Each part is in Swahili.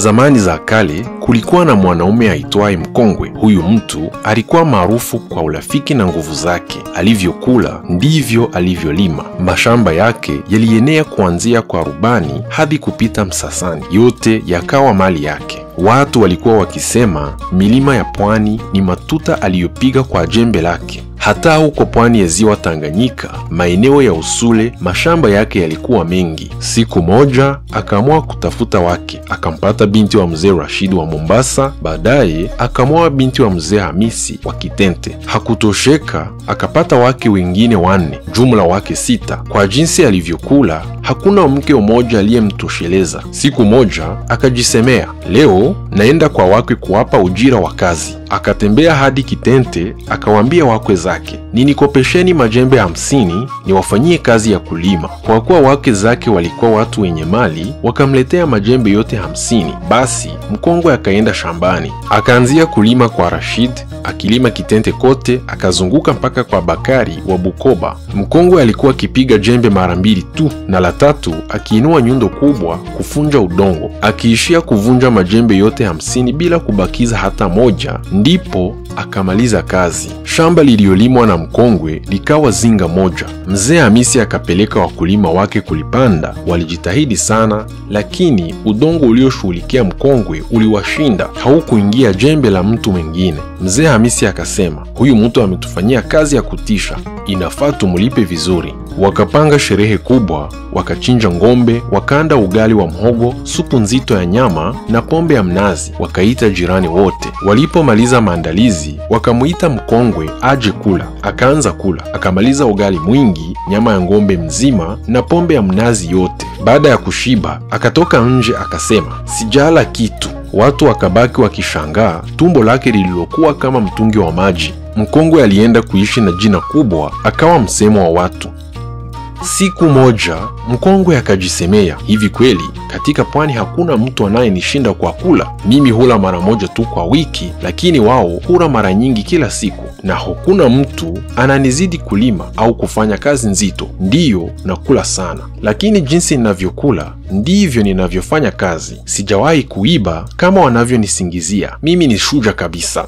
Zamani za kale kulikuwa na mwanaume aitwaye Mkongwe. Huyu mtu alikuwa maarufu kwa urafiki na nguvu zake. Alivyokula ndivyo alivyolima. Mashamba yake yalienea kuanzia kwa Rubani hadi kupita Msasani, yote yakawa mali yake. Watu walikuwa wakisema milima ya pwani ni matuta aliyopiga kwa jembe lake. Hata huko pwani ya ziwa Tanganyika, maeneo ya Usule, mashamba yake yalikuwa mengi. Siku moja akaamua kutafuta wake, akampata binti wa mzee Rashid wa Mombasa. Baadaye akamwoa binti wa mzee Hamisi wa Kitente. Hakutosheka, akapata wake wengine 4, jumla wake 6. Kwa jinsi alivyokula, hakuna mke mmoja aliyemtosheleza. Siku moja akajisemea, leo naenda kwa wake kuwapa ujira wa kazi. Akatembea hadi Kitente, akawaambia wakwe zake, ninikopesheni majembe 50 niwafanyie kazi ya kulima. Kwa kuwa wake zake walikuwa watu wenye mali, wakamletea majembe yote 50. Basi Mkongwe akaenda shambani, akaanzia kulima kwa Rashid, akilima Kitente kote, akazunguka mpaka kwa Bakari wa Bukoba. Mkongwe alikuwa akipiga jembe mara 2 tu, na la 3 akiinua nyundo kubwa kufunja udongo. Akiishia kuvunja majembe yote 50 bila kubakiza hata moja, ndipo akamaliza kazi. Shamba liliolimwa na Mkongwe likawa zinga moja. Mzee Hamisi akapeleka wakulima wake kulipanda. Walijitahidi sana, lakini udongo ulioshughulikia Mkongwe uliwashinda, haukuingia jembe la mtu mwingine. Mzee Hamisi akasema, huyu mtu ametufanyia kazi ya kutisha, inafaa tumlipe vizuri. Wakapanga sherehe kubwa, wakachinja ngombe, wakaanda ugali wa mhogo, supu nzito ya nyama na pombe ya mnazi. Wakaita jirani wote. Walipomaliza maandalizi, wakamuita Mkongwe aje kula. Akaanza kula, akamaliza ugali mwingi, nyama ya ngombe mzima na pombe ya mnazi yote. Baada ya kushiba, akatoka nje akasema, sijala kitu. Watu wakabaki wakishangaa tumbo lake lililokuwa kama mtungi wa maji. Mkongwe alienda kuishi na jina kubwa, akawa msemo wa watu. Siku moja Mkongwe akajisemea, hivi kweli katika pwani hakuna mtu anayenishinda kwa kula? Mimi hula mara moja tu kwa wiki, lakini wao hula mara nyingi kila siku, na hakuna mtu ananizidi kulima au kufanya kazi nzito. Ndiyo nakula sana, lakini jinsi ninavyokula ndivyo ninavyofanya kazi. Sijawahi kuiba kama wanavyonisingizia. Mimi ni shuja kabisa.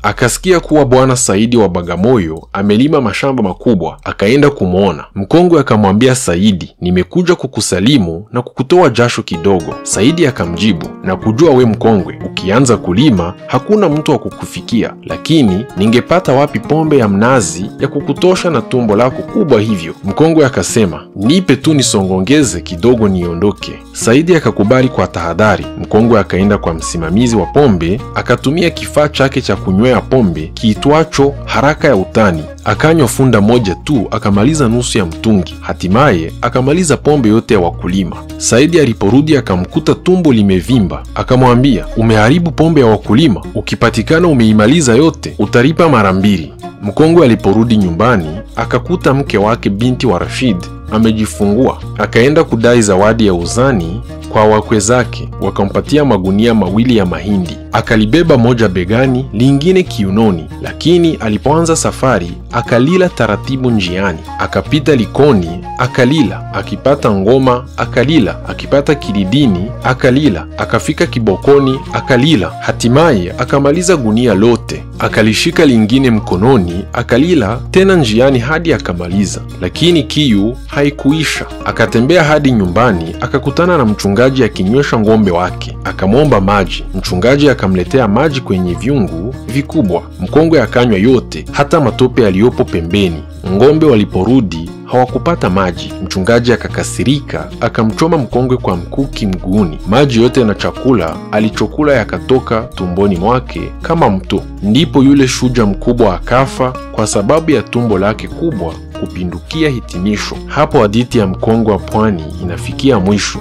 Akasikia kuwa Bwana Saidi wa Bagamoyo amelima mashamba makubwa, akaenda kumwona. Mkongwe akamwambia Saidi, nimekuja kukusalimu na kukutoa jasho kidogo. Saidi akamjibu, na kujua we Mkongwe, ukianza kulima hakuna mtu wa kukufikia, lakini ningepata wapi pombe ya mnazi ya kukutosha na tumbo lako kubwa hivyo? Mkongwe akasema, nipe tu nisongongeze kidogo niondoke. Saidi akakubali kwa tahadhari. Mkongwe akaenda kwa msimamizi wa pombe, akatumia kifaa chake cha kunywea pombe kiitwacho haraka ya utani. Akanywa funda moja tu, akamaliza nusu ya mtungi. Hatimaye akamaliza pombe yote ya wakulima. Saidi aliporudi akamkuta tumbo limevimba. Akamwambia, umeharibu pombe ya wakulima, ukipatikana umeimaliza yote utalipa mara 2. Mkongwe aliporudi nyumbani akakuta mke wake binti wa Rashid amejifungua. Akaenda kudai zawadi ya uzani kwa wakwe zake, wakampatia magunia 2 ya mahindi. Akalibeba moja begani, lingine kiunoni, lakini alipoanza safari akalila taratibu njiani. Akapita Likoni akalila, akipata Ngoma akalila, akipata Kilidini akalila, akafika Kibokoni akalila. Hatimaye akamaliza gunia lote. Akalishika lingine mkononi akalila tena njiani hadi akamaliza, lakini kiu haikuisha. Akatembea hadi nyumbani, akakutana na mchungaji akinywesha ngombe wake. Akamwomba maji. Mchungaji akamletea maji kwenye vyungu vikubwa. Mkongwe akanywa yote, hata matope yaliyopo pembeni. Ngombe waliporudi hawakupata maji. Mchungaji akakasirika, akamchoma Mkongwe kwa mkuki mguuni. Maji yote na chakula alichokula yakatoka tumboni mwake kama mto. Ndipo yule shuja mkubwa akafa kwa sababu ya tumbo lake kubwa kupindukia. Hitimisho. Hapo hadithi ya Mkongwe wa pwani inafikia mwisho.